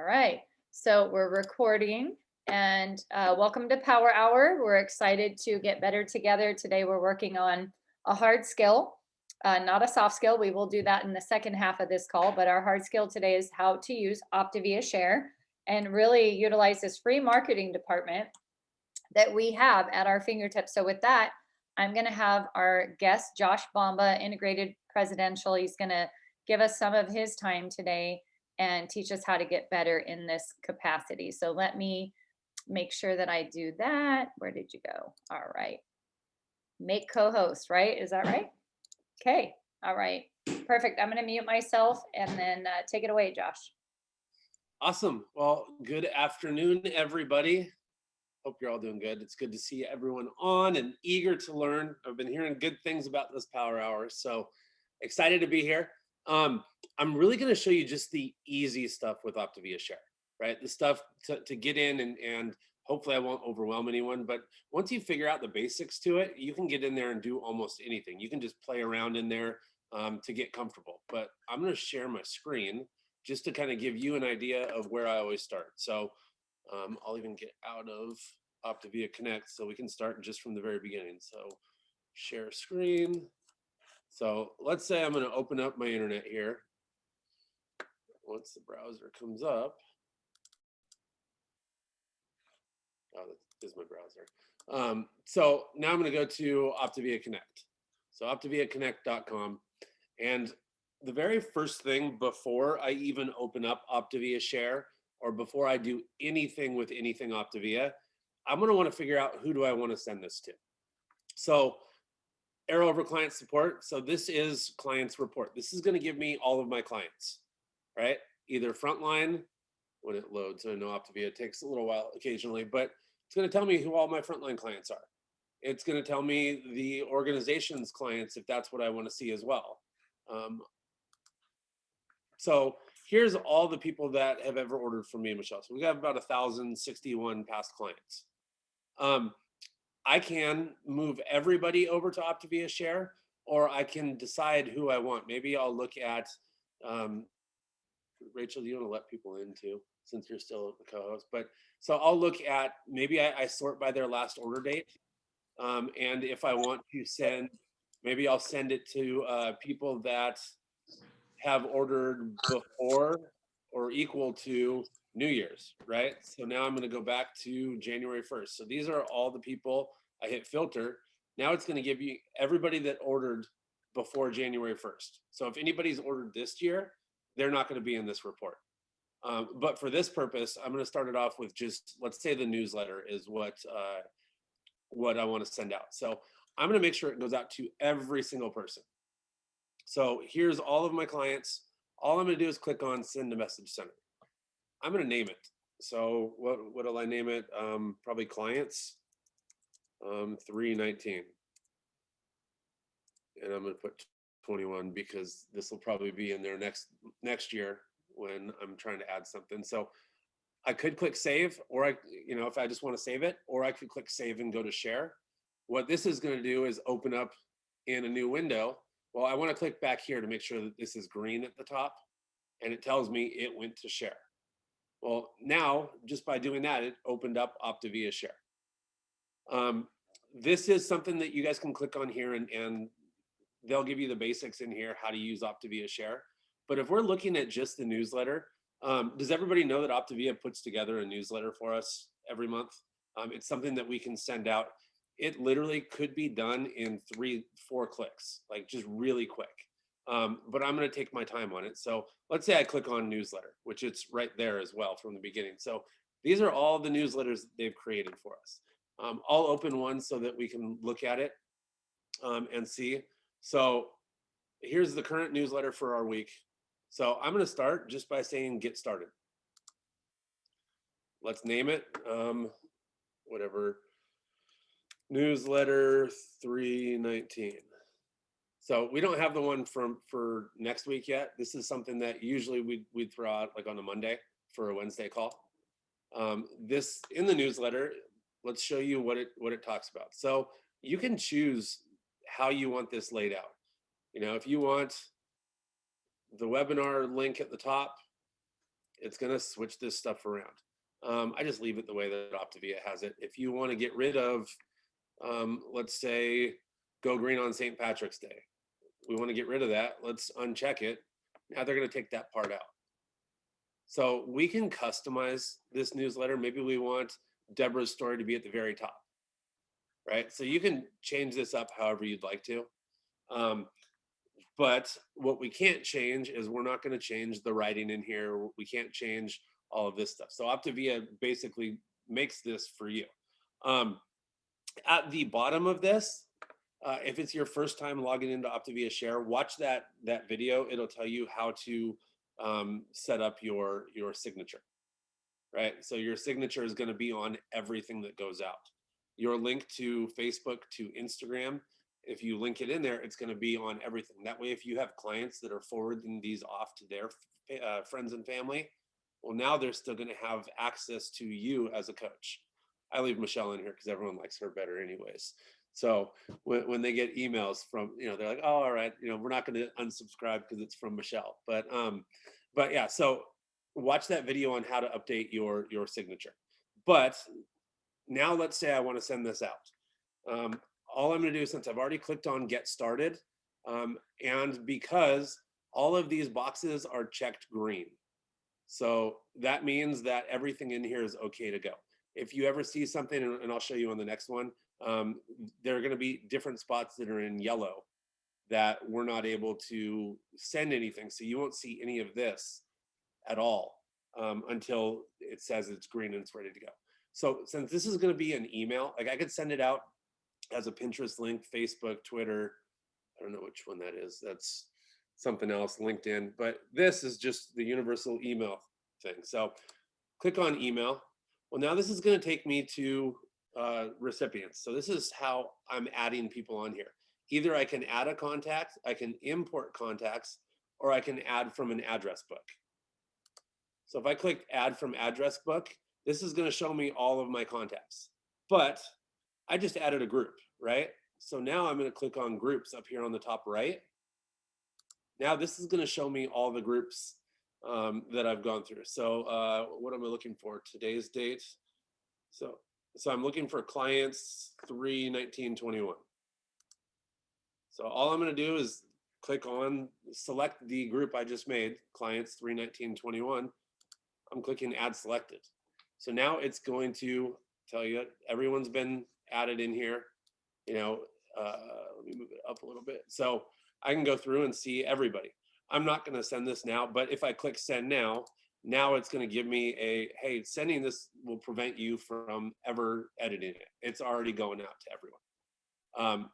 All right. So we're recording and welcome to Power Hour. We're excited to get better together. Today we're working on a hard skill, not a soft skill. We will do that in the second half of this call, but our hard skill today is how to use Optavia Share and really utilize this free marketing department that we have at our fingertips. So with that, I'm going to have our guest, Josh Bomba, integrated presidential. He's going to give us some of his time today and teach us how to get better in this capacity. So let me make sure that I do that. Where did you go? All right. Make co-host, right? Is that right? Okay. All right. Perfect. I'm going to mute myself and then take it away, Josh. Awesome. Well, good afternoon, everybody. Hope you're all doing good. It's good to see everyone on and eager to learn. I've been hearing good things about this Power Hour, so excited to be here. I'm really going to show you just the easy stuff with Optavia Share, right? The stuff to get in and hopefully I won't overwhelm anyone, but once you figure out the basics to it, you can get in there and do almost anything. You can just play around in there to get comfortable. But I'm going to share my screen just to kind of give you an idea of where I always start. So I'll even get out of Optavia Connect so we can start just from the very beginning. So share screen. So let's say I'm going to open up my internet here. Once the browser comes up. Oh, that is my browser. So now I'm going to go to Optavia Connect. So optaviaconnect.com. And the very first thing before I even open up Optavia Share or before I do anything with anything Optavia, I'm going to want to figure out who do I want to send this to. So arrow over client support. So this is clients report. This is going to give me all of my clients, right? Either frontline when it loads. I know Optavia takes a little while occasionally, but it's going to tell me who all my frontline clients are. It's going to tell me the organization's clients if that's what I want to see as well. So here's all the people that have ever ordered from me and Michelle. So we have about 1,061 past clients. I can move everybody over to Optavia Share, or I can decide who I want. Maybe I'll look at, Rachel, do you want to let people in too, since you're still the co-host? But so I'll look at, maybe I sort by their last order date. And if I want to send, maybe I'll send it to people that have ordered before or equal to New Year's, right? So now I'm going to go back to January 1st. So these are all the people. I hit filter. Now it's going to give you everybody that ordered before January 1st. So if anybody's ordered this year, they're not going to be in this report. But for this purpose, I'm going to start it off with just, let's say the newsletter is what I want to send out. So I'm going to make sure it goes out to every single person. So here's all of my clients. All I'm going to do is click on send a message center. I'm going to name it. So what will I name it? Probably clients 319. And I'm going to put 21 because this will probably be in there next year when I'm trying to add something. So I could click save, or if I just want to save it, or I could click save and go to share. What this is going to do is open up in a new window. Well, I want to click back here to make sure that this is green at the top, and it tells me it went to share. Well, now, just by doing that, it opened up Optavia Share. This is something that you guys can click on here, and they'll give you the basics in here, how to use Optavia Share. But if we're looking at just the newsletter, does everybody know that Optavia puts together a newsletter for us every month? It's something that we can send out. It literally could be done in 3-4 clicks, like just really quick. But I'm going to take my time on it. So let's say I click on newsletter, which it's right there as well from the beginning. So these are all the newsletters that they've created for us. I'll open one so that we can look at it and see. So here's the current newsletter for our week. So I'm going to start just by saying get started. Let's name it whatever. Newsletter 319. So we don't have the one for next week yet. This is something that usually we'd throw out like on a Monday for a Wednesday call. This in the newsletter, let's show you what it talks about. So you can choose how you want this laid out. If you want the webinar link at the top it's going to switch this stuff around. I just leave it the way that Optavia has it. If you want to get rid of, let's say, go green on St. Patrick's Day, we want to get rid of that. Let's uncheck it. Now they're going to take that part out. So we can customize this newsletter. Maybe we want Deborah's story to be at the very top, right? So you can change this up however you'd like to. But what we can't change is we're not going to change the writing in here. We can't change all of this stuff. So Optavia basically makes this for you. At the bottom of this, if it's your first time logging into Optavia Share, watch that video. It'll tell you how to set up your signature, right? So your signature is going to be on everything that goes out. Your link to Facebook, to Instagram, if you link it in there, it's going to be on everything. That way, if you have clients that are forwarding these off to their friends and family, well, now they're still going to have access to you as a coach. I leave Michelle in here because everyone likes her better anyways. So when they get emails from, they're like, oh, all right, we're not going to unsubscribe because it's from Michelle. But yeah, so watch that video on how to update your signature. But now let's say I want to send this out. All I'm going to do, since I've already clicked on get started, and because all of these boxes are checked green, so that means that everything in here is okay to go. If you ever see something, and I'll show you on the next one, there are going to be different spots that are in yellow that we're not able to send anything. So you won't see any of this at all until it says it's green and it's ready to go. So since this is going to be an email, like I could send it out as a Pinterest link, Facebook, Twitter. I don't know which one that is. That's something else, LinkedIn. But this is just the universal email thing. So click on email. Well, now this is going to take me to recipients. So this is how I'm adding people on here. Either I can add a contact, I can import contacts, or I can add from an address book. So if I click add from address book, this is going to show me all of my contacts. But I just added a group, right? So now I'm going to click on groups up here on the top right. Now this is going to show me all the groups that I've gone through. So what am I looking for? Today's date. So I'm looking for clients 3/19/21. So all I'm going to do is click on, select the group I just made, clients 3/19/21. I'm clicking add selected. So now it's going to tell you everyone's been added in here. Let me move it up a little bit. So I can go through and see everybody. I'm not going to send this now, but if I click send now it's going to give me hey, sending this will prevent you from ever editing it. It's already going out to everyone.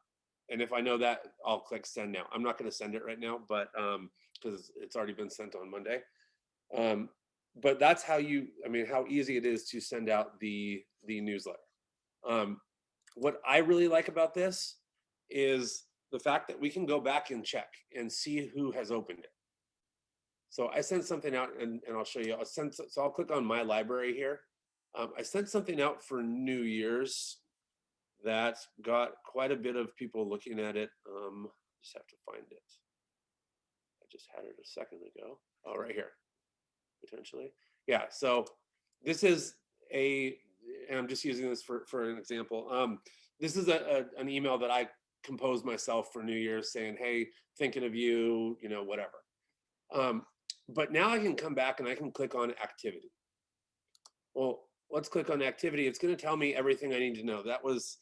And if I know that, I'll click send now. I'm not going to send it right now, but because it's already been sent on Monday. But that's how easy it is to send out the newsletter. What I really like about this is the fact that we can go back and check and see who has opened it. So I sent something out, and I'll show you. So I'll click on my library here. I sent something out for New Year's that got quite a bit of people looking at it. Just have to find it. I just had it a second ago. Oh, right here, potentially. Yeah, so this is and I'm just using this for an example. This is an email that I composed myself for New Year's saying, hey, thinking of you, whatever. But now I can come back and I can click on activity. Well, let's click on activity. It's going to tell me everything I need to know. That was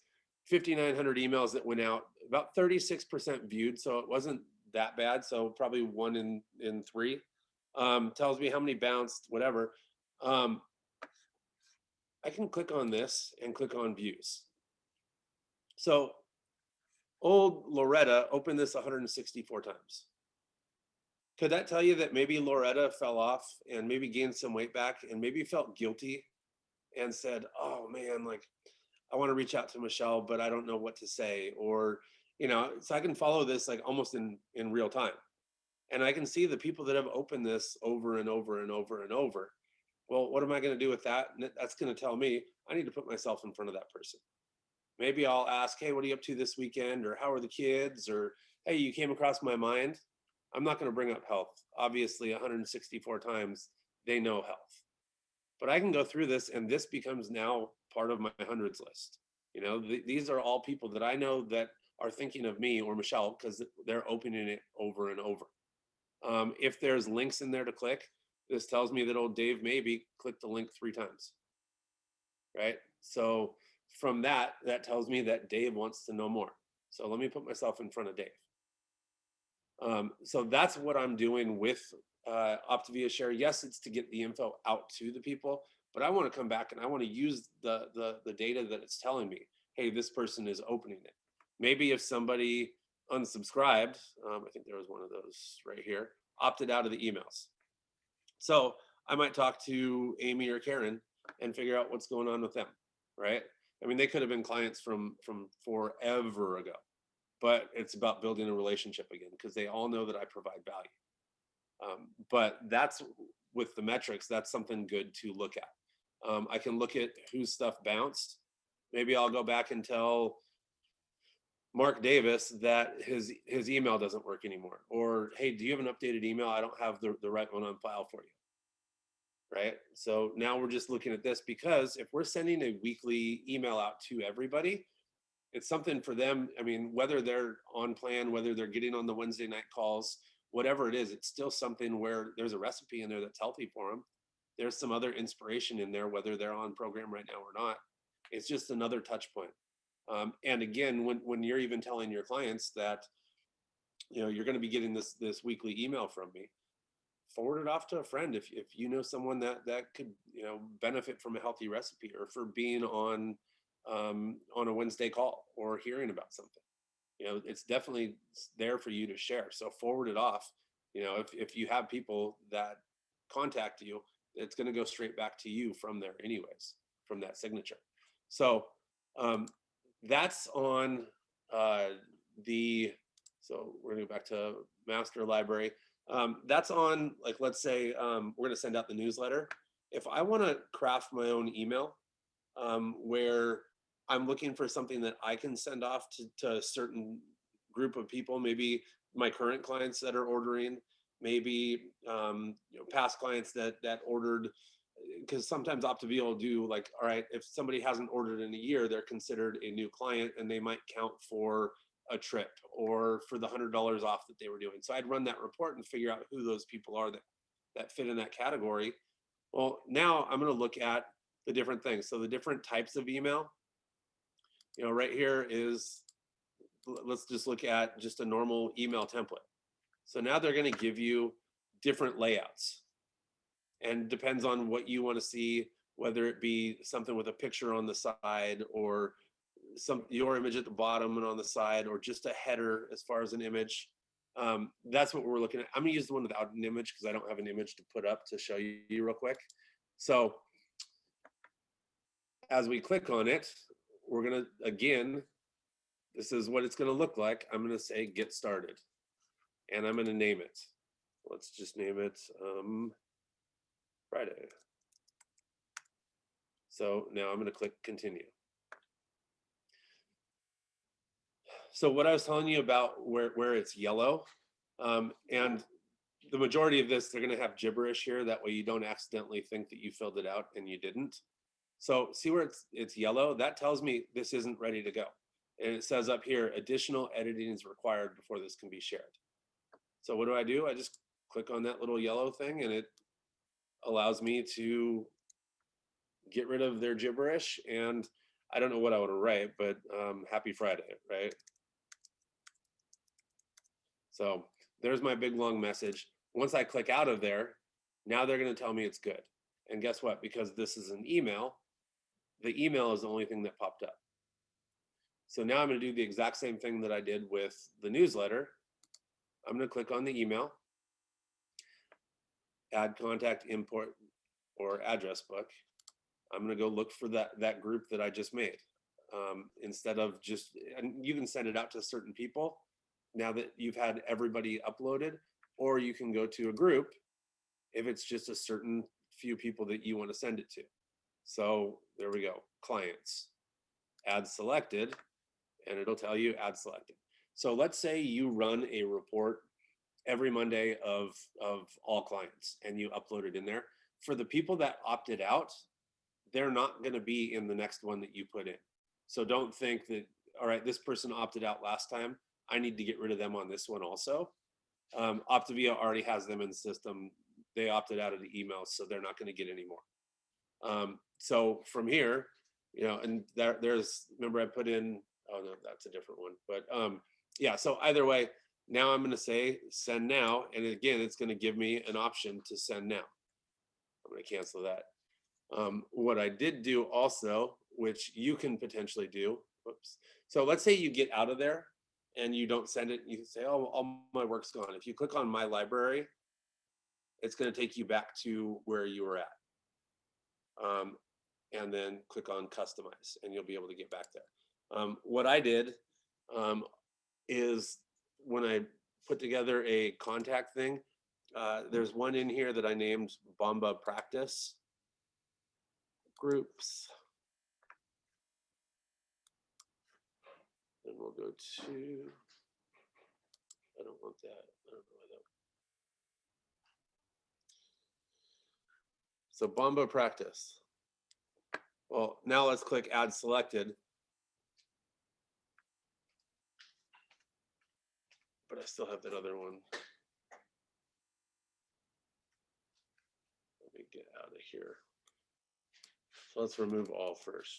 5,900 emails that went out, about 36% viewed. So it wasn't that bad. So probably 1 in 3. Tells me how many bounced, whatever. I can click on this and click on views. So old Loretta opened this 164 times. Could that tell you that maybe Loretta fell off and maybe gained some weight back and maybe felt guilty and said, oh man, like I want to reach out to Michelle, but I don't know what to say, or, so I can follow this like almost in real time. And I can see the people that have opened this over and over and over and over. Well, what am I going to do with that? That's going to tell me I need to put myself in front of that person. Maybe I'll ask, hey, what are you up to this weekend? Or how are the kids? Or, hey, you came across my mind. I'm not going to bring up health. Obviously, 164 times, they know health. But I can go through this and this becomes now part of my hundreds list. These are all people that I know that are thinking of me or Michelle because they're opening it over and over. If there's links in there to click, this tells me that old Dave maybe clicked the link 3 times, right? So from that tells me that Dave wants to know more. So let me put myself in front of Dave. So that's what I'm doing with Optavia Share. Yes, it's to get the info out to the people, but I want to come back and I want to use the data that it's telling me. Hey, this person is opening it. Maybe if somebody unsubscribed, I think there was one of those right here, opted out of the emails. So I might talk to Amy or Karen and figure out what's going on with them, right? I mean, they could have been clients from forever ago, but it's about building a relationship again because they all know that I provide value. But that's with the metrics, that's something good to look at. I can look at whose stuff bounced. Maybe I'll go back and tell Mark Davis that his email doesn't work anymore. Or, hey, do you have an updated email? I don't have the right one on file for you. Right? So now we're just looking at this because if we're sending a weekly email out to everybody, it's something for them. I mean, whether they're on plan, whether they're getting on the Wednesday night calls, whatever it is, it's still something where there's a recipe in there that's healthy for them. There's some other inspiration in there, whether they're on program right now or not. It's just another touch point. And again, when you're even telling your clients that, you're going to be getting this weekly email from me, forward it off to a friend if you know someone that could benefit from a healthy recipe or for being on a Wednesday call or hearing about something. It's definitely there for you to share. So forward it off. If you have people that contact you, it's going to go straight back to you from there anyways, from that signature. So that's on so we're going to go back to master library. That's on, like, let's say we're going to send out the newsletter. If I want to craft my own email where I'm looking for something that I can send off to a certain group of people, maybe my current clients that are ordering, maybe past clients that ordered, because sometimes Optavia will do like, all right, if somebody hasn't ordered in a year, they're considered a new client and they might count for a trip or for the $100 off that they were doing. So I'd run that report and figure out who those people are that fit in that category. Well, now I'm going to look at the different things. So the different types of email, right here is, let's just look at just a normal email template. So now they're going to give you different layouts, and depends on what you want to see, whether it be something with a picture on the side or your image at the bottom and on the side, or just a header as far as an image. That's what we're looking at. I'm gonna use the one without an image because I don't have an image to put up to show you real quick. So as we click on it, we're gonna, again, this is what it's gonna look like. I'm gonna say get started and I'm gonna name it. Let's just name it Friday. So now I'm gonna click continue. So what I was telling you about where it's yellow, and the majority of this, they're going to have gibberish here. That way you don't accidentally think that you filled it out and you didn't. So see where it's yellow? That tells me this isn't ready to go. And it says up here, additional editing is required before this can be shared. So what do? I just click on that little yellow thing and it allows me to get rid of their gibberish. And I don't know what I want to write, but happy Friday, right? So there's my big long message. Once I click out of there, now they're going to tell me it's good. And guess what? Because this is an email, the email is the only thing that popped up. So now I'm going to do the exact same thing that I did with the newsletter. I'm going to click on the email, add contact, import, or address book. I'm going to go look for that group that I just made. Instead of just, and you can send it out to certain people now that you've had everybody uploaded, or you can go to a group if it's just a certain few people that you want to send it to. So there we go, clients, add selected, and it'll tell you add selected. So let's say you run a report every Monday of all clients and you upload it in there. for the people that opted out, they're not going to be in the next one that you put in. So don't think that, all right, this person opted out last time, I need to get rid of them on this one also. Optavia already has them in the system. They opted out of the emails, so they're not going to get any more. So from here, and there's, remember I put in, oh no, that's a different one. But yeah, so either way, now I'm going to say send now. And again, it's going to give me an option to send now. I'm going to cancel that. What I did do also, which you can potentially do, whoops. So let's say you get out of there and you don't send it. You say, oh, all my work's gone. If you click on my library, it's going to take you back to where you were at. And then click on customize and you'll be able to get back there. What I did is when I put together a contact thing, there's one in here that I named Bomba practice groups. And we'll go to, I don't want that. I don't know why that. So Bomba practice. Well, now let's click add selected. But I still have that other one. Let me get out of here. So let's remove all first.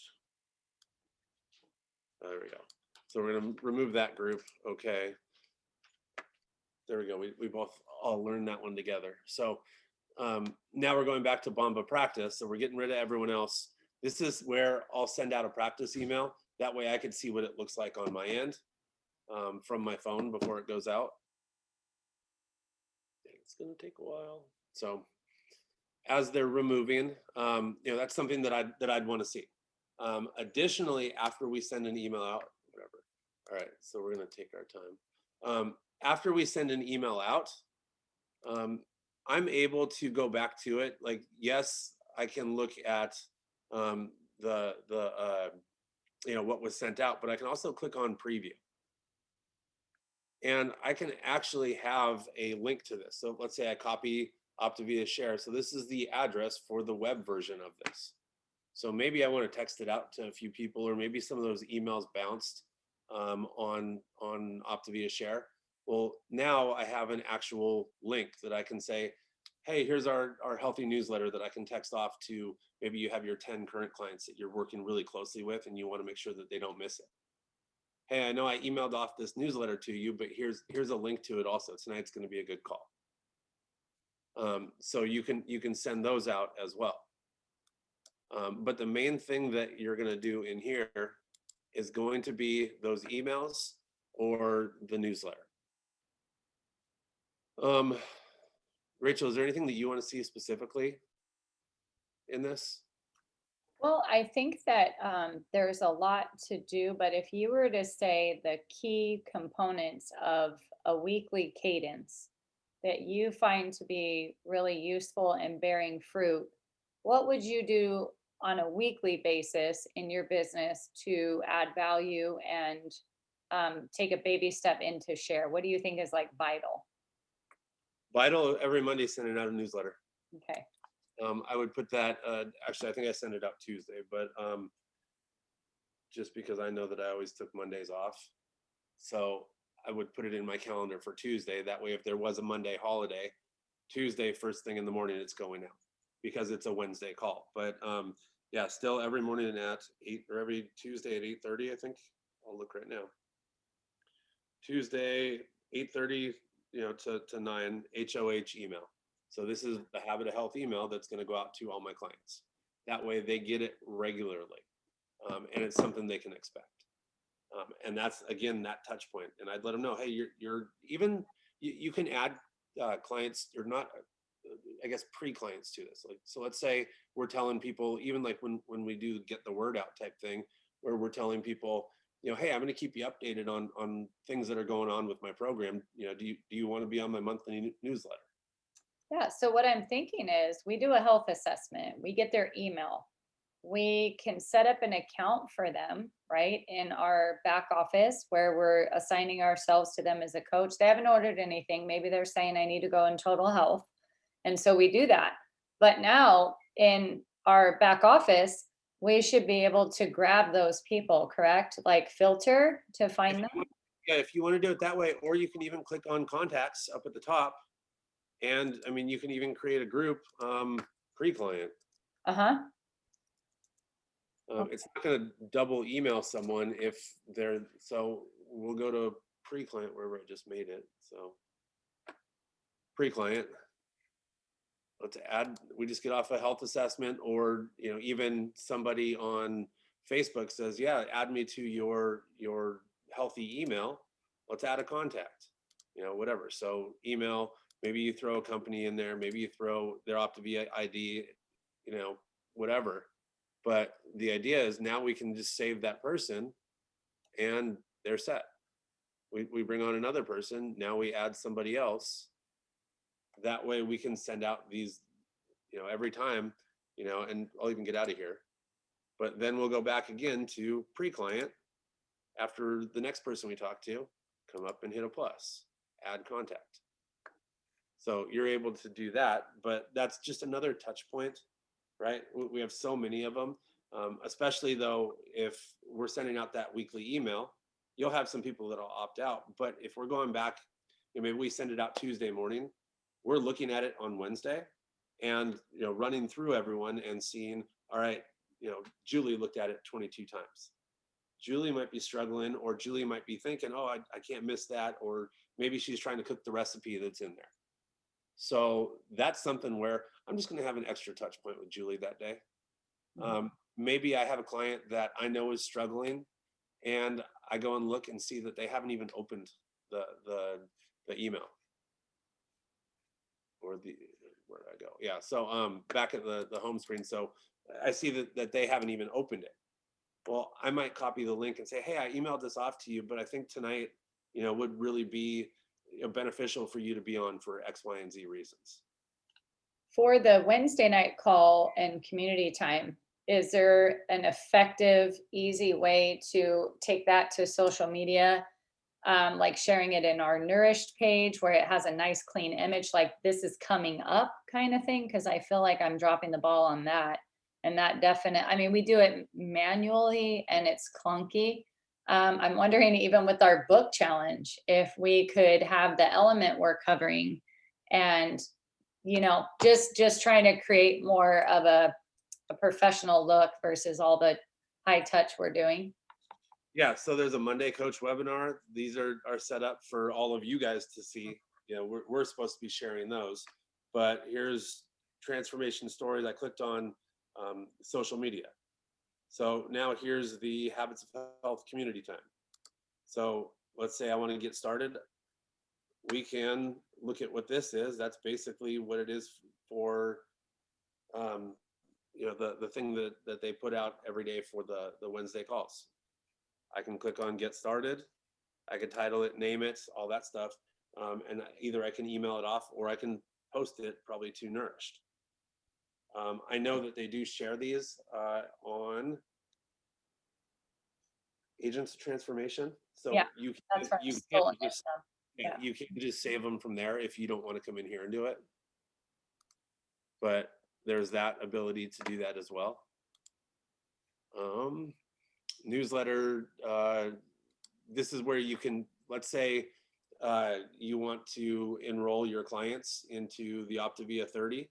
There we go. So we're going to remove that group. Okay. There we go. We both all learned that one together. So now we're going back to Bomba practice. So we're getting rid of everyone else. This is where I'll send out a practice email. That way I can see what it looks like on my end from my phone before it goes out. It's going to take a while. So as they're removing, that's something that I'd want to see. Additionally, after we send an email out, whatever. All right, so we're going to take our time. After we send an email out, I'm able to go back to it. Like, yes, I can look at what was sent out, but I can also click on preview. And I can actually have a link to this. So let's say I copy Optavia share. So this is the address for the web version of this. So maybe I want to text it out to a few people, or maybe some of those emails bounced on Optavia share. Well, now I have an actual link that I can say, hey, here's our healthy newsletter that I can text off to. Maybe you have your 10 current clients that you're working really closely with and you want to make sure that they don't miss it. Hey, I know I emailed off this newsletter to you, but here's a link to it also. Tonight's going to be a good call. So you can send those out as well. But the main thing that you're going to do in here is going to be those emails or the newsletter. Rachel, is there anything that you want to see specifically in this? Well, I think that there's a lot to do, but if you were to say the key components of a weekly cadence that you find to be really useful and bearing fruit, what would you do on a weekly basis in your business to add value and take a baby step into share? What do you think is like vital? Vital, every Monday sending out a newsletter. Okay. I would put that, actually, I think I sent it out Tuesday, but just because I know that I always took Mondays off. So I would put it in my calendar for Tuesday. That way, if there was a Monday holiday, Tuesday, first thing in the morning, it's going out because it's a Wednesday call. But yeah, still every morning at 8 or every Tuesday at 8:30, I think. I'll look right now. Tuesday, 8:30, to 9, HOH email. So this is the Habit of Health email that's going to go out to all my clients. That way they get it regularly, and it's something they can expect. And that's, again, that touch point. And I'd let them know, hey, you can add clients, or not, I guess, pre-clients to this. Like, so let's say we're telling people, even like when we do get the word out type thing, where we're telling people, hey, I'm going to keep you updated on things that are going on with my program. Do you want to be on my monthly newsletter? Yeah, so what I'm thinking is we do a health assessment, we get their email. We can set up an account for them, right, in our back office where we're assigning ourselves to them as a coach. They haven't ordered anything. Maybe they're saying, I need to go in total health. And so we do that. But now in our back office, we should be able to grab those people, correct? Like filter to If find you them? want, yeah, if you want to do it that way, or you can even click on contacts up at the top. And I mean, you can even create a group, pre-client. Uh-huh. It's not going to double email someone if they're, so we'll go to pre-client wherever I just made it. So pre-client, let's add, we just get off a health assessment, or, you know, even somebody on Facebook says, yeah, add me to your healthy email. Let's add a contact, you know, whatever. So email, maybe you throw a company in there, maybe you throw their Optavia ID, you know, whatever. But the idea is now we can just save that person and they're set. We bring on another person. Now we add somebody else. That way we can send out these, you know, every time, you know, and I'll even get out of here. But then we'll go back again to pre-client after the next person we talk to, come up and hit a plus, add contact. So you're able to do that, but that's just another touch point, right? We have so many of them, especially though, if we're sending out that weekly email, you'll have some people that'll opt out. But if we're going back, you know, maybe we send it out Tuesday morning, we're looking at it on Wednesday and, you know, running through everyone and seeing, all right, you know, Julie looked at it 22 times. Julie might be struggling, or Julie might be thinking, oh, I can't miss that. Or maybe she's trying to cook the recipe that's in there. So that's something where I'm just going to have an extra touch point with Julie that day. Maybe I have a client that I know is struggling, and I go and look and see that they haven't even opened the email, or the, where did I go? Yeah. So back at the home screen. So I see that they haven't even opened it. Well, I might copy the link and say, hey, I emailed this off to you, but I think tonight, you know, would really be, you know, beneficial for you to be on for X, Y, and Z reasons. For the Wednesday night call and community time, is there an effective, easy way to take that to social media? Like sharing it in our Nourished page where it has a nice clean image, like this is coming up kind of thing? Because I feel like I'm dropping the ball on that. And that definite, I mean, we do it manually and it's clunky. I'm wondering, even with our book challenge, if we could have the element we're covering and just trying to create more of a professional look versus all the high touch we're doing. Yeah, so there's a Monday coach webinar. These are set up for all of you guys to see. You know, we're supposed to be sharing those, but here's transformation stories. I clicked on social media. So now here's the Habits of Health community time. So let's say I want to get started. We can look at what this is. That's basically what it is for, you know, the thing that they put out every day for the Wednesday calls. I can click on get started. I can title it, name it, all that stuff. And either I can email it off or I can post it probably to Nourished. I know that they do share these on Agents of Transformation. Yeah, So you that's where I'm you can pulling it just, from. yeah, Yeah. you can just save them from there if you don't want to come in here and do it. But there's that ability to do that as well. Newsletter, this is where you can, let's say you want to enroll your clients into the Optavia 30.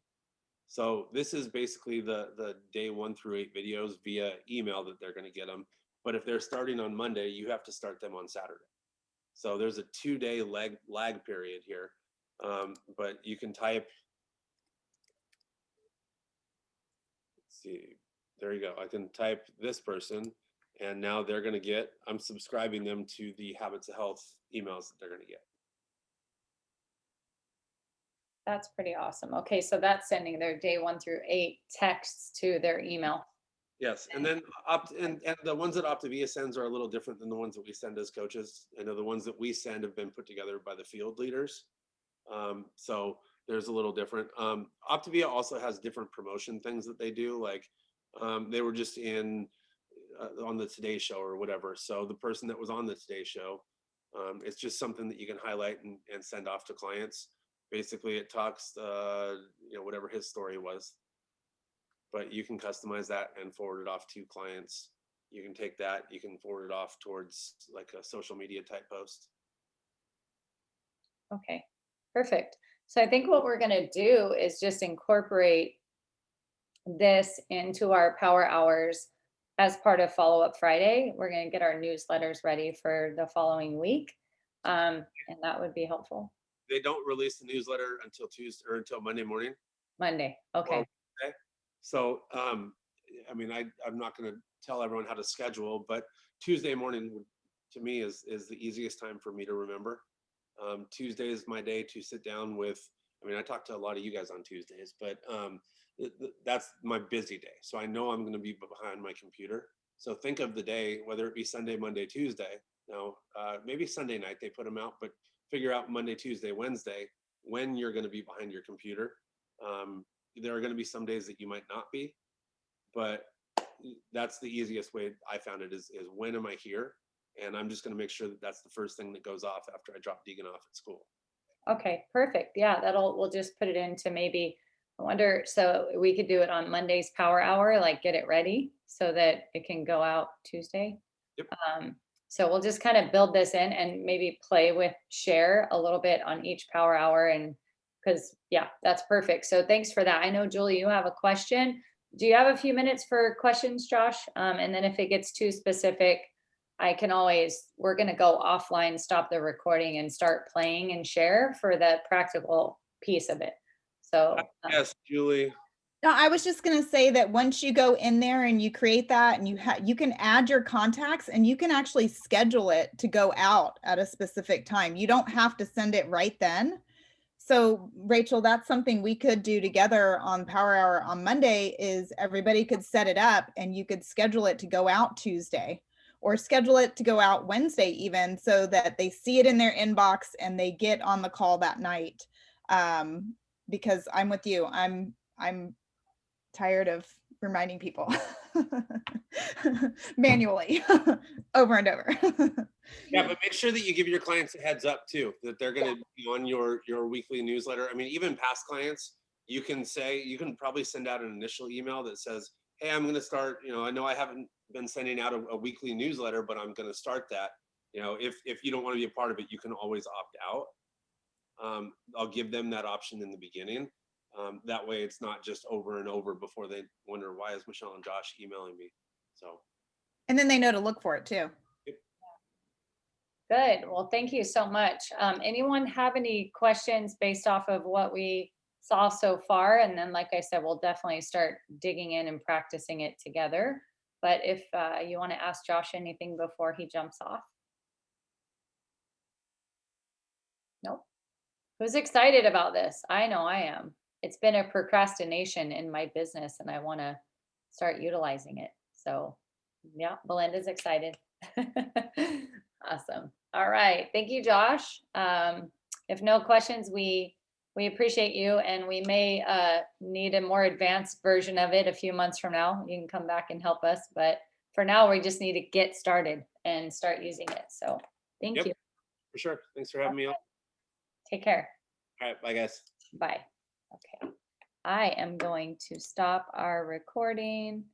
So this is basically the day 1 through 8 videos via email that they're going to get them. But if they're starting on Monday, you have to start them on Saturday. So there's a 2-day lag period here. But you can type, let's see, there you go. I can type this person, and now they're going to get, I'm subscribing them to the Habits of Health emails that they're going to get. That's pretty awesome. Okay, so that's sending their day 1 through 8 texts to their email. Yes, and then and the ones that Optavia sends are a little different than the ones that we send as coaches. I know the ones that we send have been put together by the field leaders. So there's a little different. Optavia also has different promotion things that they do. Like they were just in on the Today Show or whatever. So the person that was on the Today Show, it's just something that you can highlight and send off to clients. Basically, it talks, whatever his story was. But you can customize that and forward it off to clients. You can take that, you can forward it off towards like a social media type post. Okay, perfect. So I think what we're gonna do is just incorporate this into our power hours as part of Follow Up Friday. We're gonna get our newsletters ready for the following week. And that would be helpful. They don't release the newsletter until Tuesday or until Monday morning Monday, or okay, Wednesday. So, I mean, I'm not going to tell everyone how to schedule, but Tuesday morning to me is the easiest time for me to remember. Tuesday is my day to sit down with. I mean, I talk to a lot of you guys on Tuesdays, but that's my busy day. So I know I'm going to be behind my computer. So think of the day, whether it be Sunday, Monday, Tuesday. Now, maybe Sunday night they put them out, but figure out Monday, Tuesday, Wednesday when you're going to be behind your computer. Um, there are going to be some days that you might not be, but that's the easiest way I found it is when am I here? And I'm just going to make sure that that's the first thing that goes off after I drop Deegan off at school. okay, perfect. Yeah, we'll just put it into maybe, I wonder, so we could do it on Monday's power hour, like get it ready so that it can go out Tuesday. Yep. So we'll just kind of build this in and maybe play with share a little bit on each power hour, and because yeah, that's perfect. So thanks for that. I know Julie, you have a question. Do you have a few minutes for questions, Josh? And then if it gets too specific, we're going to go offline, stop the recording and start playing and share for the practical piece of it. So Yes, Julie. No, I was just gonna say that once you go in there and you create that and you can add your contacts and you can actually schedule it to go out at a specific time. You don't have to send it right then. So Rachel, that's something we could do together on Power Hour on Monday is everybody could set it up and you could schedule it to go out Tuesday or schedule it to go out Wednesday even so that they see it in their inbox and they get on the call that night. Because I'm with you. I'm tired of reminding people manually over and over. Yeah, but make sure that you give your clients a heads up too, that they're going to be on your weekly newsletter. I mean, even past clients, you can probably send out an initial email that says, hey, I'm going to start, I know I haven't been sending out a weekly newsletter, but I'm going to start that. If you don't want to be a part of it, you can always opt out. I'll give them that option in the beginning. That way it's not just over and over before they wonder, why is Michelle and Josh emailing me? So. And then they know to look for it too. good. Well, thank you so much. Anyone have any questions based off of what we saw so far? And then, like I said, we'll definitely start digging in and practicing it together. But if you want to ask Josh anything before he jumps off. Nope. Who's excited about this? I know I am. It's been a procrastination in my business and I want to start utilizing it. So, yeah, Belinda's excited. Awesome. All right. Thank you, Josh. If no questions, we appreciate you, and we may need a more advanced version of it a few months from now. You can come back and help us, but for now, we just need to get started and start using it. So, thank you. For sure. Thanks for having me on. Take care. All right. Bye, guys. Bye. Okay. I am going to stop our recording.